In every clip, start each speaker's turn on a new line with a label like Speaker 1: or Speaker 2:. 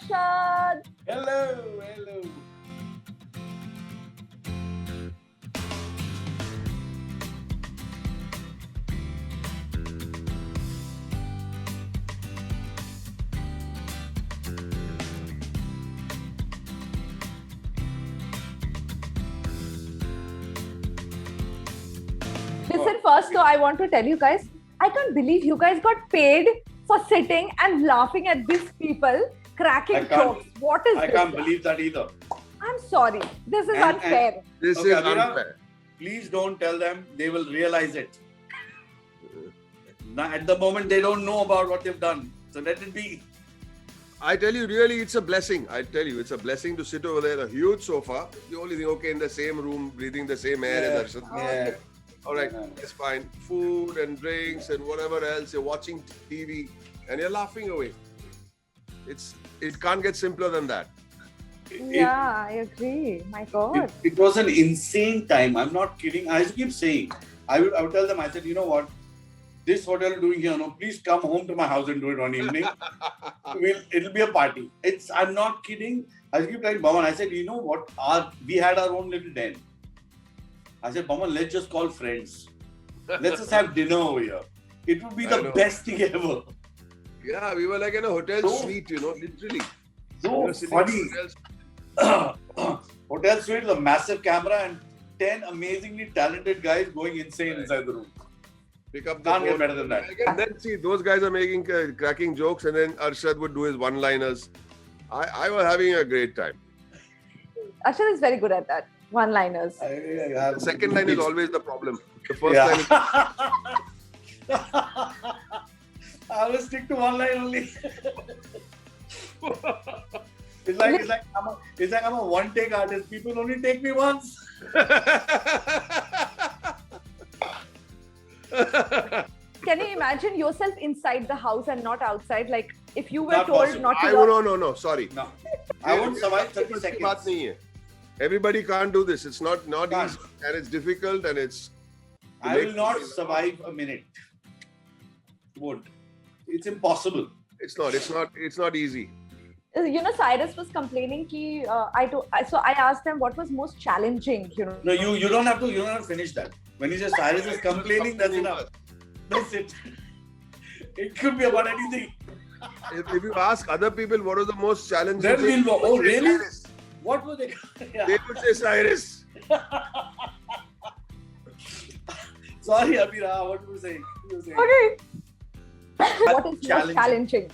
Speaker 1: Arshad.
Speaker 2: Hello.
Speaker 1: Listen, first though, I want to tell you guys, I can't believe you guys got paid for sitting and laughing at these people cracking jokes. What is this?
Speaker 2: I can't believe that either.
Speaker 1: I'm sorry. This is unfair.
Speaker 3: This
Speaker 2: Okay,
Speaker 3: is
Speaker 2: Abhira,
Speaker 3: unfair.
Speaker 2: Please don't tell them. They will realize it. Now, at the moment, they don't know about what they've done. So let it be.
Speaker 3: I tell you, really, it's a blessing. I tell you, it's a blessing to sit over there, a huge sofa. The only thing, okay, in the same room, breathing the same air as Arshad.
Speaker 2: Yeah.
Speaker 3: All right, it's fine. Food and drinks and whatever else. You're watching TV and you're laughing away. It can't get simpler than that.
Speaker 1: Yeah, I agree. My God.
Speaker 2: It was an insane time. I'm not kidding. I keep saying, I would tell them, I said, you know what? This hotel doing here, no, please come home to my house and do it one evening. It'll be a party. I'm not kidding. I keep telling Baman, I said, you know what? We had our own little den. I said, Baman, let's just call friends. Let's just have dinner over here. It would be the best thing ever.
Speaker 3: Yeah, we were like in a hotel suite, literally.
Speaker 2: So funny. Hotel suite, a massive camera and 10 amazingly talented guys going insane inside the room.
Speaker 3: Pick up the
Speaker 2: Can't get
Speaker 3: phone.
Speaker 2: better than that.
Speaker 3: And then see, those guys are making cracking jokes, and then Arshad would do his one-liners. I was having a great time.
Speaker 1: Arshad is very good at that. One-liners.
Speaker 3: The second line is always the problem. The first line is...
Speaker 2: I will stick to one line only. It's like I'm a one-take artist. People only take me once.
Speaker 1: Can you imagine yourself inside the house and not outside? Like if you were
Speaker 2: Not
Speaker 1: told
Speaker 2: possible.
Speaker 1: not to.
Speaker 3: No, sorry.
Speaker 2: No. I won't survive 30
Speaker 3: बात
Speaker 2: seconds.
Speaker 3: नहीं है. Everybody can't do this. It's not
Speaker 2: Can't.
Speaker 3: easy, and it's difficult, and it's.
Speaker 2: I will not survive a minute. Won't. It's impossible.
Speaker 3: It's not easy.
Speaker 1: Cyrus was complaining ki, so I asked them what was most challenging,
Speaker 2: No, you don't have to finish that. When he says Cyrus is complaining, that's enough. That's it. It could be about anything.
Speaker 3: If you ask other people what was the most challenging,
Speaker 2: Then we'll know. Oh, really?
Speaker 3: Cyrus.
Speaker 2: What were they? Yeah.
Speaker 3: They would say Cyrus.
Speaker 2: Sorry, Abhira, what were you saying?
Speaker 1: Okay. What is most challenging?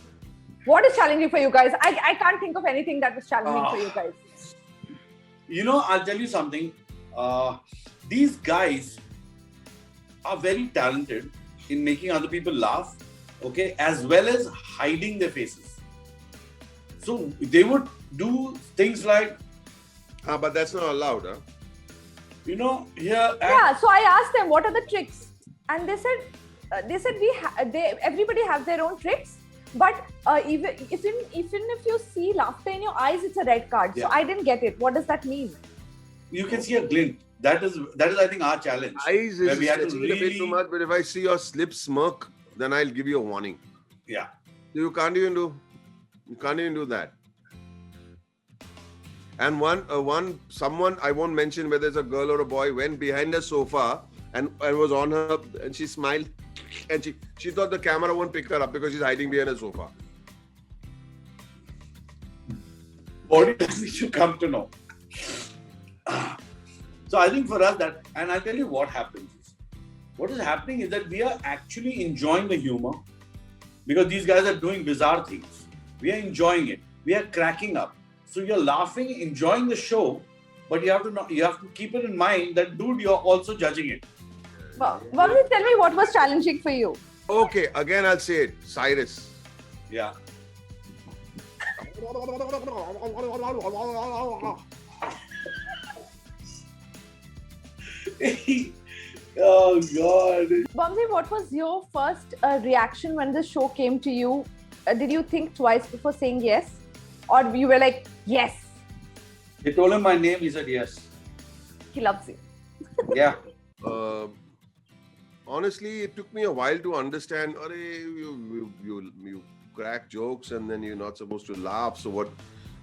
Speaker 1: What is challenging for you guys? I can't think of anything that was challenging for you guys.
Speaker 2: I'll tell you something. These guys are very talented in making other people laugh, okay, as well as hiding their faces. So they would do things like,
Speaker 3: But that's not allowed, huh?
Speaker 2: here.
Speaker 1: Yeah, so I asked them what are the tricks, and they said everybody have their own tricks, but even if you see laughter in your eyes, it's a red card.
Speaker 2: Yeah.
Speaker 1: So I didn't get it. What does that mean?
Speaker 2: You can see a glint. That is, I think, our challenge.
Speaker 3: Eyes
Speaker 2: Where
Speaker 3: is
Speaker 2: we have to
Speaker 3: stretching a bit too much, but if I see your lips smirk, then I'll give you a warning.
Speaker 2: Yeah.
Speaker 3: You can't even do that. And someone, I won't mention whether it's a girl or a boy, went behind a sofa and was on her, and she smiled, and she thought the camera won't pick her up because she's hiding behind a sofa.
Speaker 2: Body language should come to know. So I think for us and I'll tell you what happens. What is happening is that we are actually enjoying the humor because these guys are doing bizarre things. We are enjoying it. We are cracking up. So you're laughing, enjoying the show, but you have to keep it in mind that, dude, you're also judging it.
Speaker 1: Well, tell me what was challenging for you.
Speaker 3: Okay, again I'll say it. Cyrus.
Speaker 2: Yeah. Oh God.
Speaker 1: Bamsi, what was your first reaction when the show came to you? Did you think twice before saying yes? Or you were like, yes?
Speaker 2: They told him my name, he said yes.
Speaker 1: He loves you.
Speaker 2: Yeah.
Speaker 3: Honestly, it took me a while to understand. You crack jokes and then you're not supposed to laugh. So what?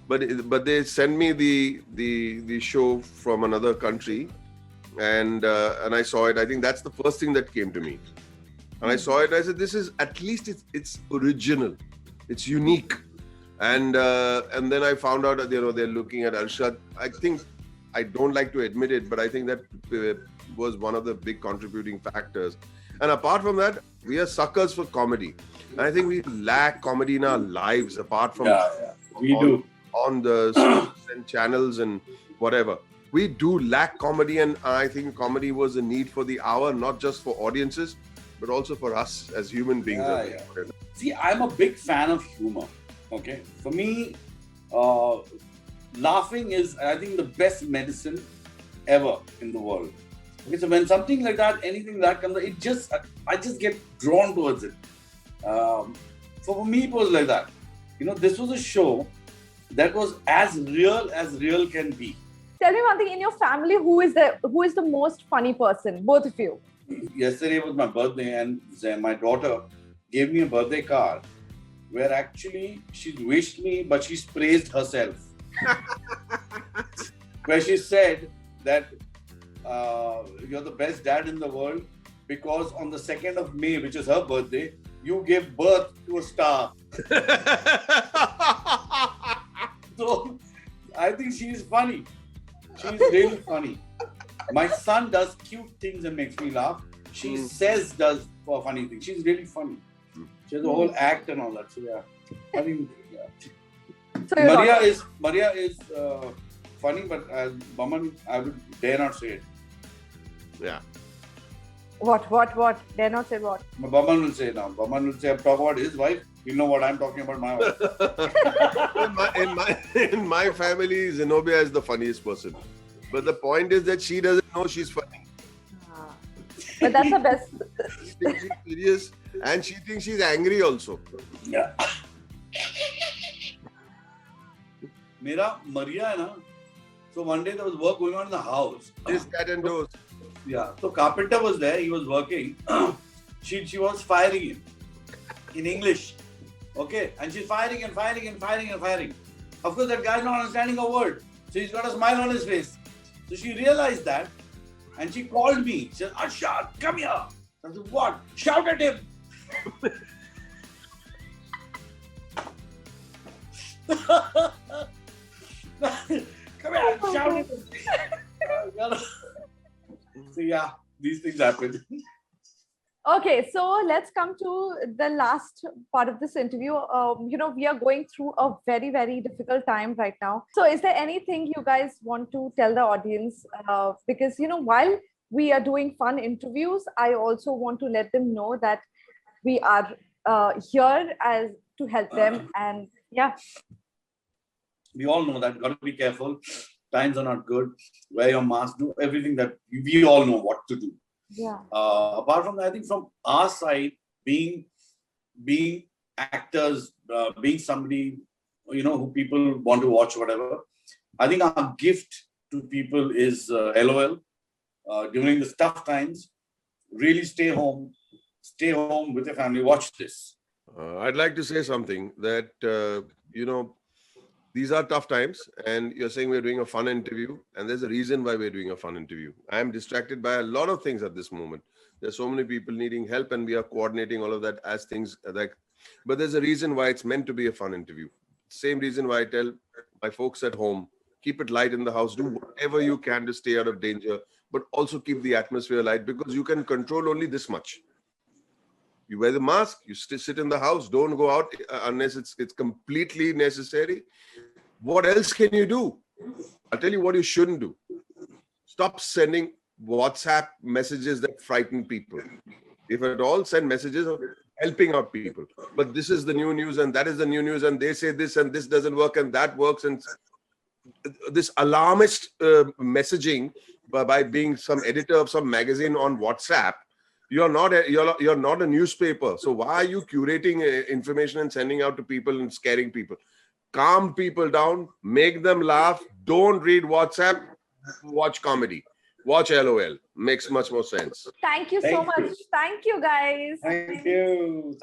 Speaker 3: But they send me the show from another country, and I saw it. I think that's the first thing that came to me. And I saw it. I said, "This is at least it's original, it's unique." And then I found out that they're looking at Arshad. I think I don't like to admit it, but I think that was one of the big contributing factors. And apart from that, we are suckers for comedy. And I think we lack comedy in our lives apart from
Speaker 2: we do
Speaker 3: on the streets and channels and whatever. We do lack comedy, and I think comedy was a need for the hour, not just for audiences, but also for us as human beings.
Speaker 2: See, I'm a big fan of humor. Okay, for me, laughing is, I think, the best medicine ever in the world. Okay, so when something like that, anything that comes, I just get drawn towards it. So for me, it was like that. This was a show that was as real can be.
Speaker 1: Tell me one thing, in your family, who is the most funny person? Both of you.
Speaker 2: Yesterday was my birthday, and my daughter gave me a birthday card where actually she wished me, but she's praised herself. Where she said that you're the best dad in the world because on the 2nd of May, which is her birthday, you gave birth to a star. So I think she's funny. She's really funny. My son does cute things and makes me laugh. She does funny things. She's really funny. She has a whole act and all that. So yeah, I think
Speaker 1: So
Speaker 2: Maria is funny, but as Baman, I would dare not say it.
Speaker 3: Yeah.
Speaker 1: What? Dare not say what?
Speaker 2: Baman will say now. Baman will say, I'm talking about his wife. He'll know what I'm talking about my wife.
Speaker 3: in my family, Zenobia is the funniest person. But the point is that she doesn't know she's funny.
Speaker 1: But that's the best.
Speaker 3: She thinks she's serious and she thinks she's angry also.
Speaker 2: Yeah. Maria, na. So one day there was work going on in the house.
Speaker 3: This cat and those.
Speaker 2: Yeah. So carpenter was there. He was working. She was firing him in English. Okay. And she's firing. Of course, that guy's not understanding a word. So he's got a smile on his face. So she realized that. And she called me. She said, Arshad, come here. I said, what? Shout at him. Come here, shout at him. So yeah, these things happen.
Speaker 1: Okay, so let's come to the last part of this interview. We are going through a very, very difficult time right now. So is there anything you guys want to tell the audience? Because, while we are doing fun interviews, I also want to let them know that we are here to help them. And yeah.
Speaker 2: We all know that. Got to be careful. Times are not good. Wear your mask. Do everything that we all know what to do.
Speaker 1: Yeah.
Speaker 2: Apart from that, I think from our side, being actors, being somebody, who people want to watch, whatever, I think our gift to people is LOL. During the tough times, really stay home with your family, watch this.
Speaker 3: I'd like to say something that, these are tough times, and you're saying we're doing a fun interview, and there's a reason why we're doing a fun interview. I am distracted by a lot of things at this moment. There's so many people needing help, and we are coordinating all of that as things like, but there's a reason why it's meant to be a fun interview. Same reason why I tell my folks at home, keep it light in the house, do whatever you can to stay out of danger, but also keep the atmosphere light, because you can control only this much. You wear the mask, you sit in the house, don't go out unless it's completely necessary. What else can you do? I'll tell you what you shouldn't do. Stop sending WhatsApp messages that frighten people. If at all, send messages of helping out people. But this is the new news and that is the new news, and they say this and this doesn't work and that works. And this alarmist messaging by being some editor of some magazine on WhatsApp, you're not a newspaper. So why are you curating information and sending out to people and scaring people? Calm people down, make them laugh. Don't read WhatsApp, watch comedy. Watch LOL. Makes much more sense.
Speaker 1: Thank you so much. Thank you, guys.
Speaker 2: Thank you.